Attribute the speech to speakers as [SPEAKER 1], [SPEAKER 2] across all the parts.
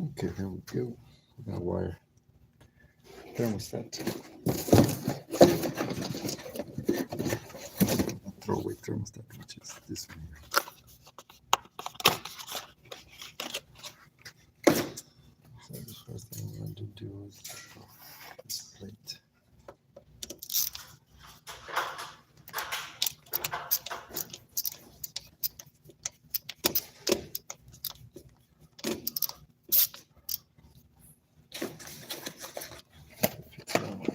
[SPEAKER 1] Okay, there we go. We're gonna wire thermostat. Throwaway thermostat, which is this one here. So the first thing I'm going to do is take off this plate. Fix that one.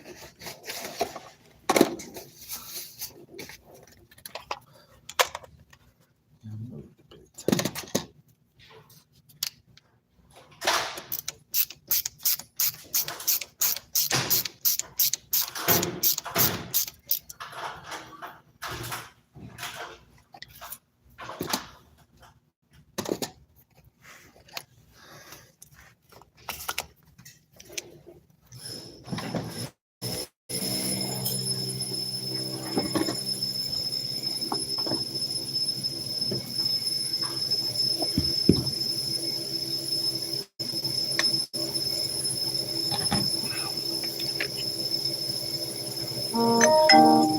[SPEAKER 1] And move the plate.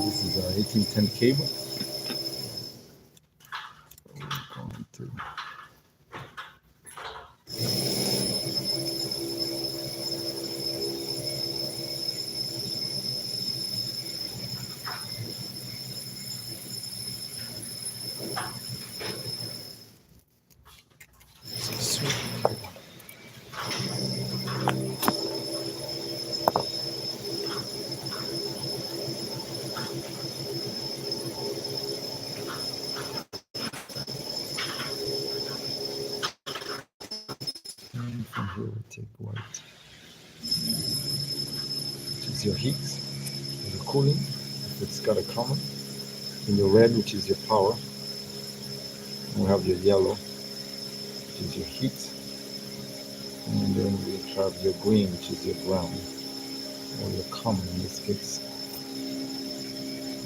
[SPEAKER 1] This is our 1810 cable. We're going to switch the cable. And from here we take white, which is your heat, or your cooling, if it's got a common. And your red, which is your power. And we have your yellow, which is your heat. And then we have your green, which is your ground, or your common in this case.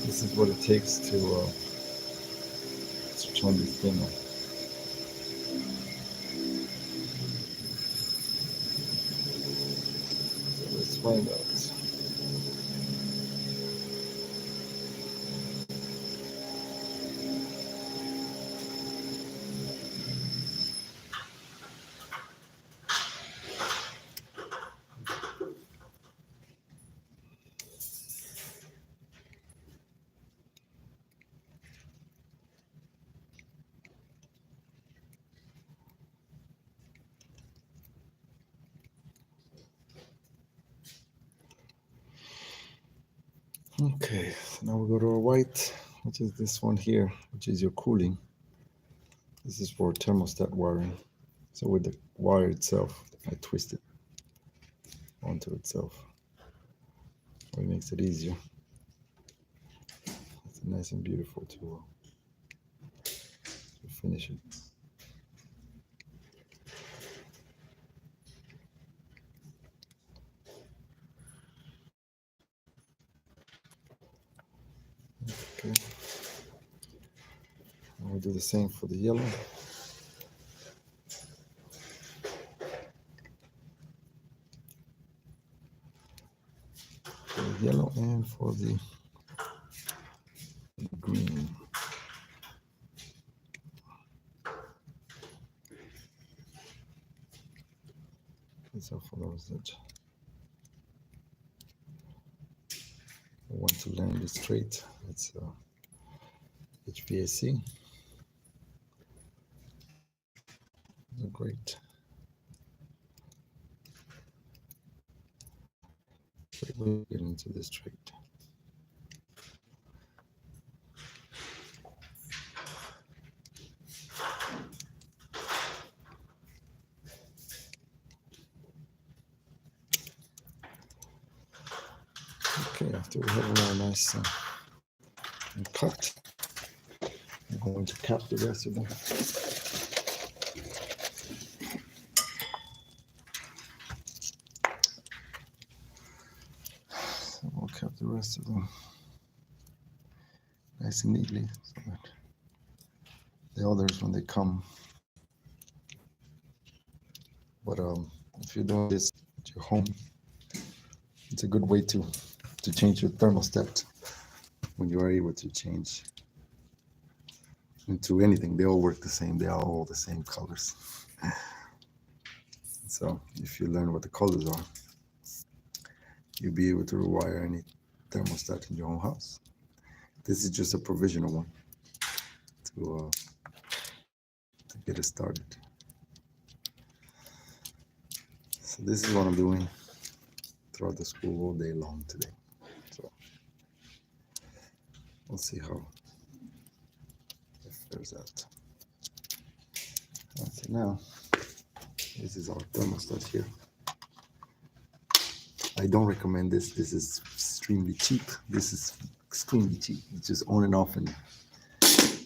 [SPEAKER 1] This is what it takes to switch on this thing. So let's find out. Okay, so now we go to our white, which is this one here, which is your cooling. This is for thermostat wiring. So with the wire itself, I twist it onto itself. So it makes it easier. It's nice and beautiful to finish it. Okay. And we'll do the same for the yellow. For the yellow and for the green. So for those that want to land it straight, it's HVAC. They're great. We'll get into this straight. Okay, after we have them all nice and cut, I'm going to cap the rest of them. So we'll cap the rest of them nice and neatly so that the others, when they come, But if you're doing this at your home, it's a good way to change your thermostat when you are able to change into anything. They all work the same. They are all the same colors. So if you learn what the colors are, you'll be able to rewire any thermostat in your own house. This is just a provisional one to get it started. So this is what I'm doing throughout the school all day long today. So we'll see how it fares out. So now, this is our thermostat here. I don't recommend this. This is extremely cheap. This is extremely cheap. It's just on and off, and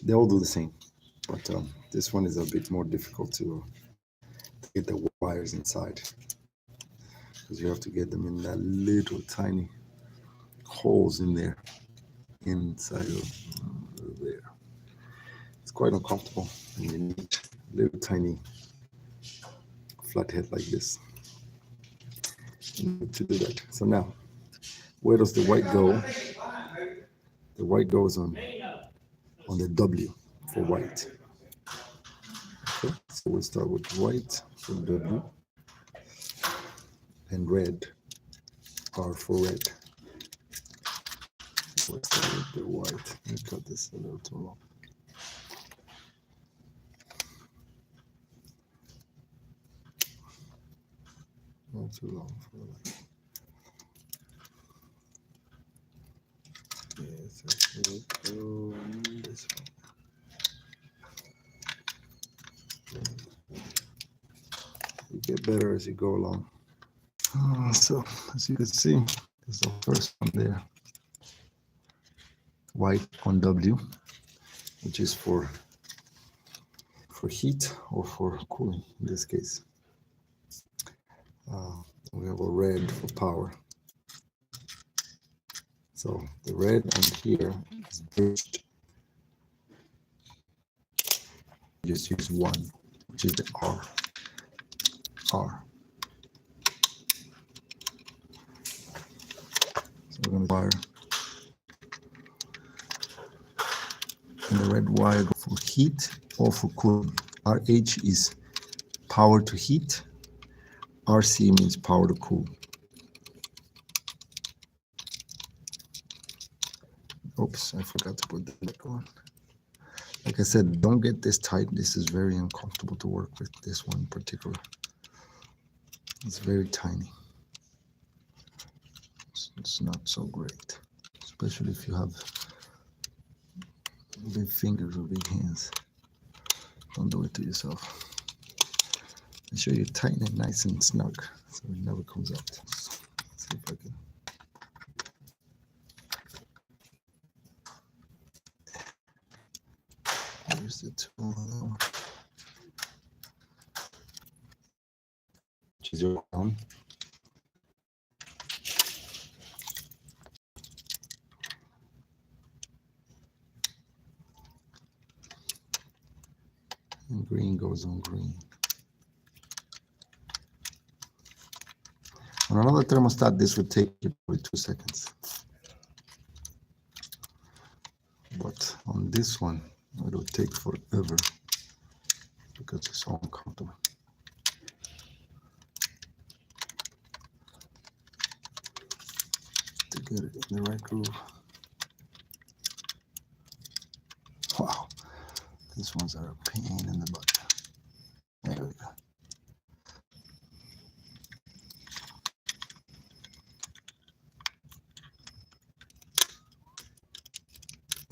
[SPEAKER 1] they all do the same. But this one is a bit more difficult to get the wires inside, because you have to get them in that little tiny holes in there, inside of there. It's quite uncomfortable, and you need a little tiny flathead like this to do that. So now, where does the white go? The white goes on the W for white. Okay, so we'll start with white for W, and red, R for red. We'll start with the white. Let me cut this a little too long. Not too long for the light. Yes, actually go this way. You get better as you go along. So as you can see, this is the first one there. White on W, which is for heat or for cooling in this case. We have a red for power. So the red on here is bridged. Just use one, which is the R. R. So we're going to wire. And the red wire for heat or for cooling. RH is power to heat. RC means power to cool. Oops, I forgot to put the back on. Like I said, don't get this tight. This is very uncomfortable to work with, this one in particular. It's very tiny. It's not so great, especially if you have big fingers or big hands. Don't do it to yourself. Make sure you tighten it nice and snug so it never comes out. Let's see if I can. Here's the tool. Which is your ground. And green goes on green. On another thermostat, this would take you probably 2 seconds. But on this one, it will take forever because it's so uncomfortable. To get it in the right groove. Wow, these ones are a pain in the butt. There we go.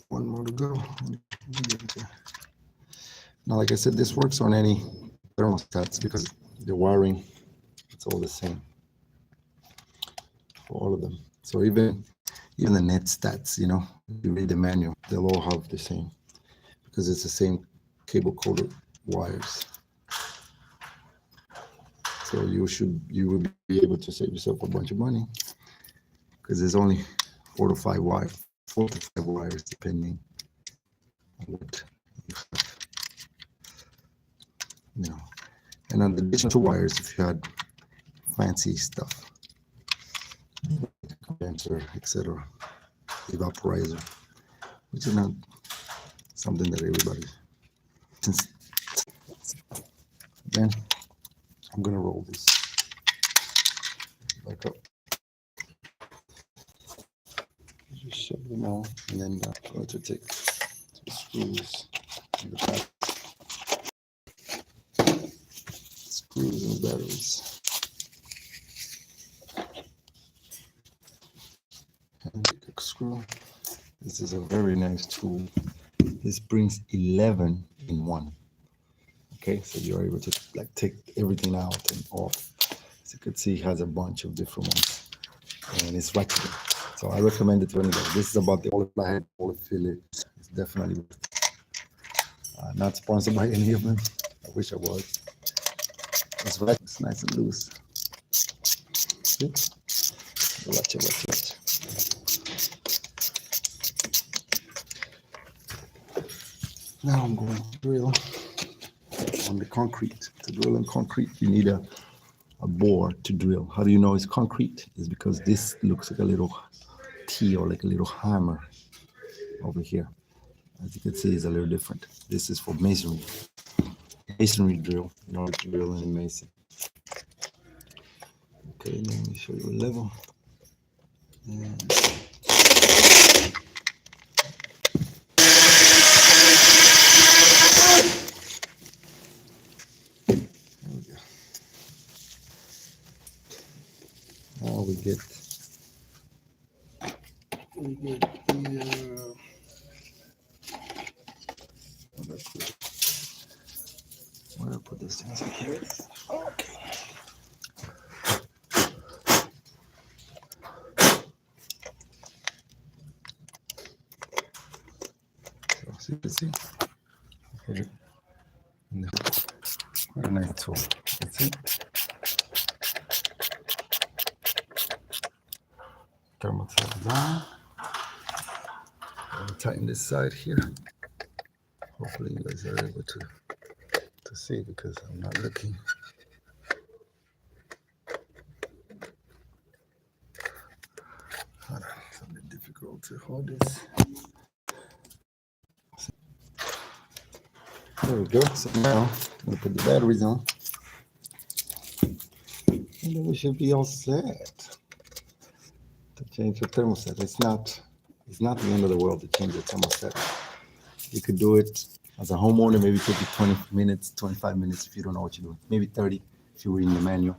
[SPEAKER 1] One more to go. Now, like I said, this works on any thermostats because the wiring, it's all the same for all of them. So even the net stats, you know, you read the manual, they'll all have the same because it's the same cable coated wires. So you will be able to save yourself a bunch of money because there's only 4 to 5 wires depending on what you have. You know, And an additional two wires if you had fancy stuff, condenser, etc., evaporizer, which is not something that everybody. Then I'm gonna roll this back up. Just shove them all, and then I'm going to take some screws in the back. Screws and batteries. And take a screw. This is a very nice tool. This brings 11 in one. Okay, so you're able to like take everything out and off. As you can see, it has a bunch of different ones, and it's flexible. So I recommend it to anybody. This is about the only flathead, only Phillips. It's definitely worth it. Not sponsored by any of them. I wish I was. It's right. It's nice and loose. See? Watch it, watch it. Now I'm going to drill on the concrete. To drill on concrete, you need a bore to drill. How do you know it's concrete? It's because this looks like a little T or like a little hammer over here. As you can see, it's a little different. This is for masonry. Masonry drill, in order to drill in a mason. Okay, let me show you a level. And now we get the where I put this thing here. Okay. So as you can see, quite a nice tool. That's it. Thermostat down. I'll tighten this side here. Hopefully you guys are able to see because I'm not looking. Hold on, it's a bit difficult to hold this. There we go. So now I'm gonna put the batteries on. And then we should be all set to change the thermostat. It's not the end of the world to change the thermostat. You could do it as a homeowner, maybe take you 20 minutes, 25 minutes if you don't know what you're doing. Maybe 30 if you read the manual.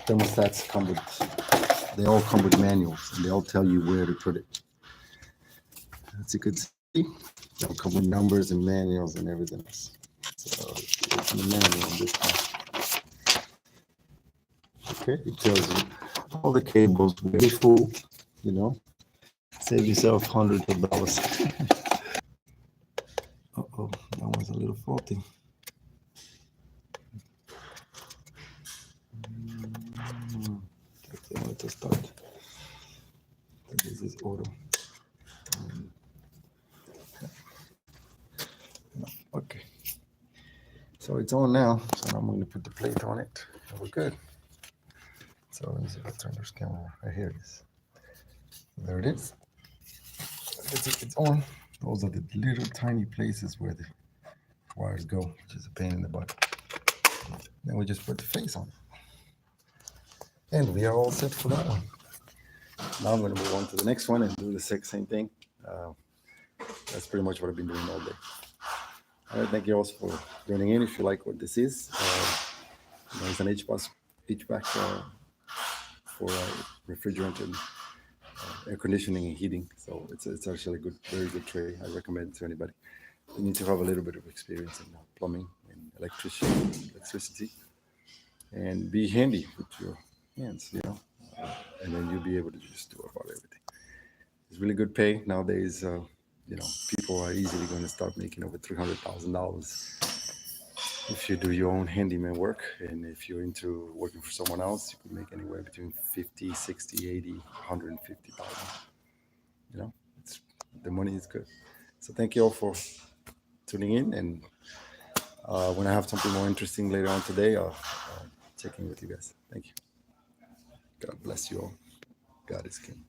[SPEAKER 1] Thermostats they all come with manuals, and they all tell you where to put it. As you can see, they'll come with numbers and manuals and everything else. So it's in the manual on this one. Okay, it tells you all the cables, very full, you know. Save yourself hundreds of dollars. Uh-oh, that one's a little faulty. I wanted to start. This is auto. Okay. So it's on now. So I'm going to put the plate on it. We're good. So let me see if I turn this camera. Right here it is. There it is. It's on. Those are the little tiny places where the wires go, which is a pain in the butt. Then we just put the face on it. And we are all set for that one. Now I'm going to move on to the next one and do the same thing. That's pretty much what I've been doing all day. All right, thank you all for joining in. If you like what this is, it's an HVAC for refrigerant and air conditioning and heating. So it's actually a very good tray. I recommend it to anybody. You need to have a little bit of experience in plumbing and electricity, and be handy with your hands, and then you'll be able to just do about everything. It's really good pay nowadays. People are easily going to start making over $300,000 if you do your own handyman work. And if you're into working for someone else, you could make anywhere between 50, 60, 80, 150,000. The money is good. So thank you all for tuning in, and
[SPEAKER 2] When I have something more interesting later on today, I'll check in with you guys. Thank you. God bless you all. God is king.